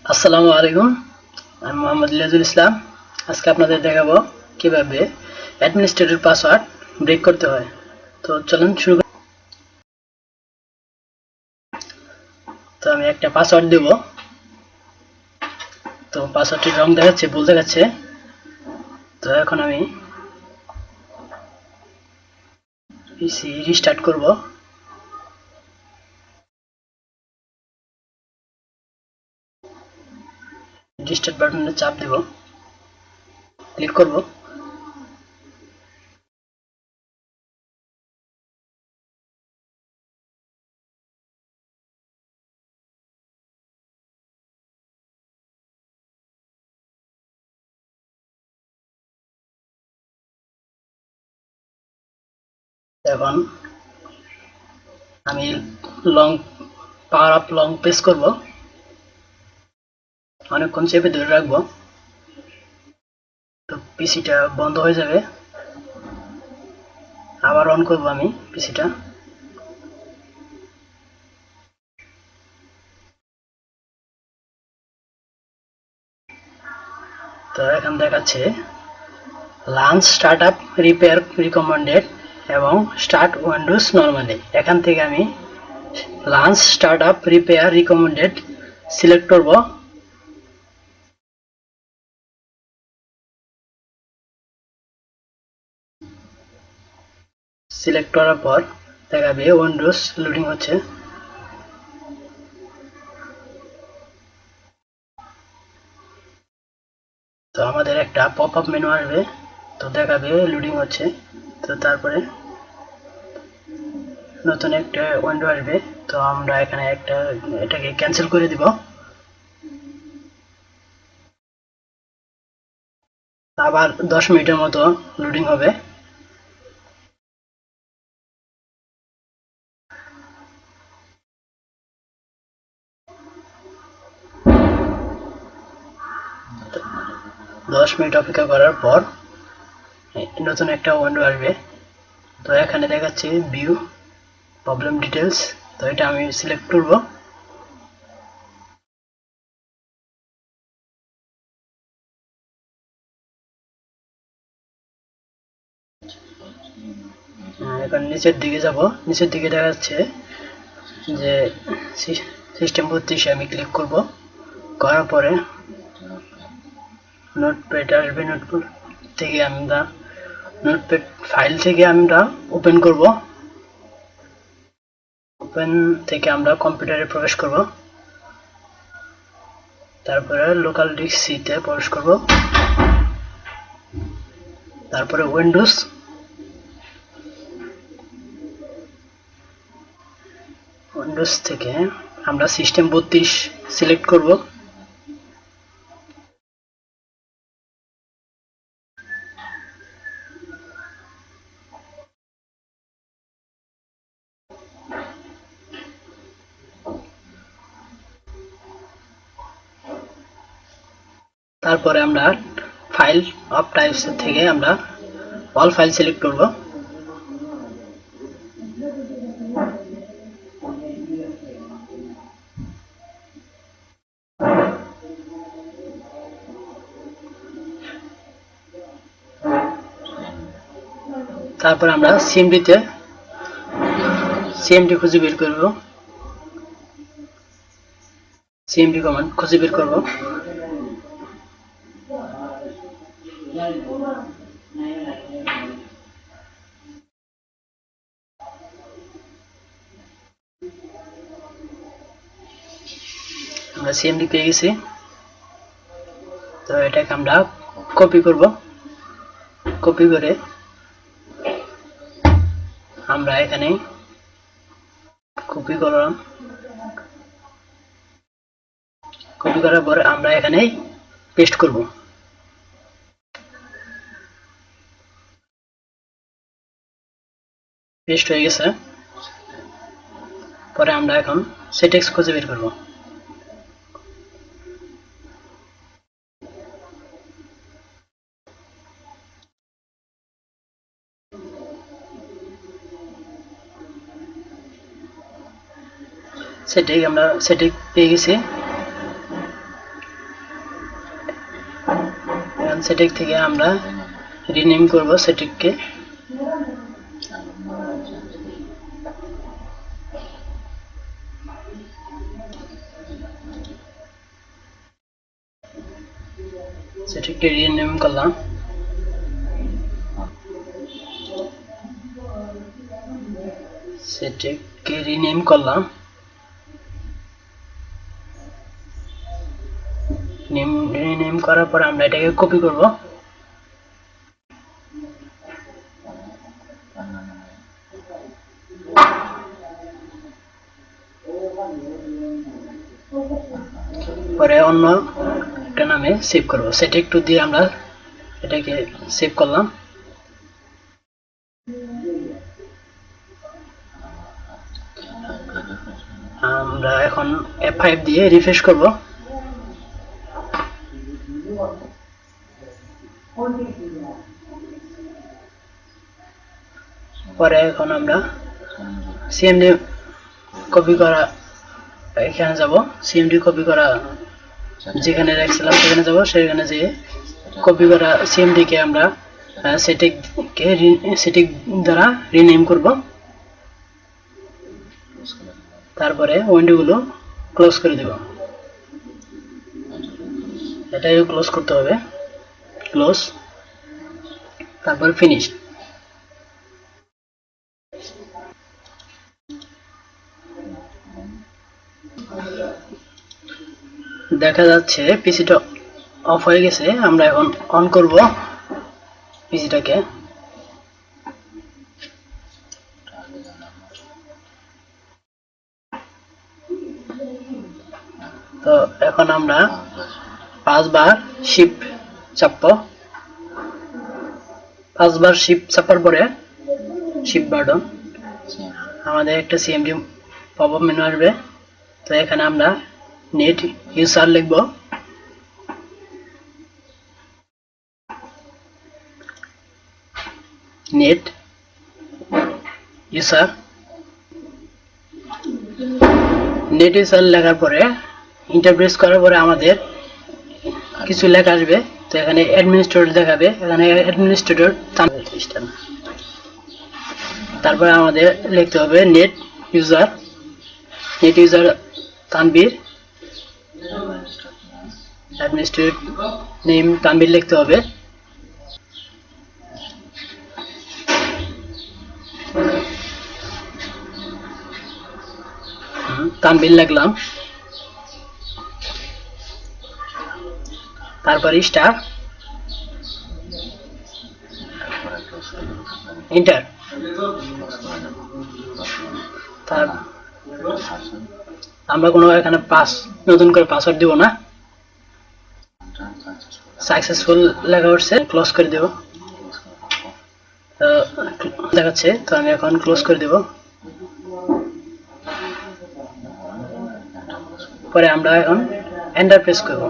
আসসালামু আলাইকুম। আমি মোহাম্মদ লিয়াজুল ইসলাম। আজকে আপনাদের দেখাবো কিভাবে অ্যাডমিনিস্ট্রেটর পাসওয়ার্ড ব্রেক করতে হয়। তো চলুন শুরু করি। তো আমি একটা পাসওয়ার্ড দেব। তো পাসওয়ার্ডটির রং দেখাচ্ছে, ভুল দেখাচ্ছে। তো এখন আমি পিসি রিস্টার্ট করব। রিস্টার্ট বাটনে চাপ দেব, ক্লিক করব। এখন আমি long power up long press করব, অনেকক্ষণ চেপে ধরে রাখবো। তো পিসিটা বন্ধ হয়ে যাবে। আবার অন করব আমি পিসিটা। তো এখন দেখাচ্ছে লাঞ্চ স্টার্টআপ রিপেয়ার রিকমেন্ডেড এবং স্টার্ট উইন্ডোজ নরমালি। এখান থেকে আমি lunch startup repair recommended select করব। সিলেক্ট করার পর দেখাবে উইন্ডোজ লোডিং হচ্ছে। তো আমাদের একটা পপ আপ মেনু আসবে, তো দেখাবে লোডিং হচ্ছে। তো তারপরে নতুন একটা উইন্ডো আসবে। তো আমরা এখানে এটাকে ক্যান্সেল করে দিব। আবার 10 মিনিটের মতো লোডিং হবে। তো 10 মিনিট অপেক্ষা করার পর নতুন একটা উইন্ডো আসবে। তো এখানে দেখাচ্ছে ভিউ প্রবলেম ডিটেলস। তো এটা আমি সিলেক্ট করব। এখন নিচের দিকে যাব। নিচের দিকে দেখা যাচ্ছে যে সিস্টেম 32 আমি ক্লিক করব। করার পরে নোটপ্যাড আসবে। নোটপ্যাড থেকে আমরা নোটপ্যাড ফাইল থেকে আমরা ওপেন করব। ওপেন থেকে আমরা কম্পিউটারে প্রবেশ করব। তারপরে লোকাল ডিস্ক সিতে প্রবেশ করব। তারপরে উইন্ডোজ থেকে আমরা সিস্টেম 32 সিলেক্ট করব। তারপরে আমরা ফাইল অফ টাইপস থেকে আমরা অল ফাইল সিলেক্ট করব। তারপর আমরা সিএমডি খুঁজে বের করব। সিএমডি কমান্ড খুঁজে বের করব। আমরা সিএমডি পেয়ে গেছি। তো এটাকে আমরা কপি করব। কপি করে আমরা এখানে কপি করলাম। কপি করার পর আমরা এখানে পেস্ট করব। পেস্ট হয়ে গেছে। পরে আমরা এখন সেটিংস খুঁজে বের করব। সেটিং পেয়ে গেছি। সেটিং থেকে আমরা রিনেম করব সেটিংকে। সেটিংকে রিনেম করলাম। সেটিংকে রিনেম করলাম। রিনেম করার পর আমরা এটাকে কপি করব। পরে অন্য একটা নামে সেভ করব। সেটিং 2 দিয়ে আমরা এটাকে সেভ করলাম। আমরা এখন F5 দিয়ে রিফ্রেশ করব। পরে এখন আমরা সিএমডি কপি করা এখানে যাব। সিএমডি কপি করা যেখানে রাখছিলাম সেখানে যাব। সেখানে যেয়ে কপি করা সিএমডি কে আমরা সেটিং দ্বারা রিনেম করব। তারপরে উইন্ডোগুলো ক্লোজ করে দেব। এটাই ক্লোজ করতে হবে। ক্লোজ, তারপর ফিনিশ। দেখা যাচ্ছে পিসিটা অফ হয়ে গেছে। আমরা এখন অন করব পিসিটাকে। তো এখন আমরা 5 বার শিফট চাপব। 5 বার শিফট চাপার পরে শিফট বাটন আমাদের একটা সিএমডি পপআপ মেনু আসবে। তো এখানে আমরা নেট ইউজার লিখব। নেট ইউজার লেখার পরে এন্টার প্রেস করার পরে আমাদের কিছু লেখা আসবে। তো এখানে অ্যাডমিনিস্ট্রেটর দেখাবে। এখানে অ্যাডমিনিস্ট্রেটর তারপরে আমাদের লিখতে হবে net user Tanvir. Administrator name Tanvir লিখতে হবে। তানবীর লিখলাম। তারপরে স্টার, এন্টার। আমরা কোনো এখানে নতুন করে পাসওয়ার্ড দিব না। সাকসেসফুল লেখা উঠছে, ক্লোজ করে দেব। দেখাচ্ছে, তো আমি এখন ক্লোজ করে দেব। পরে আমরা এখন এন্টার প্রেস করব।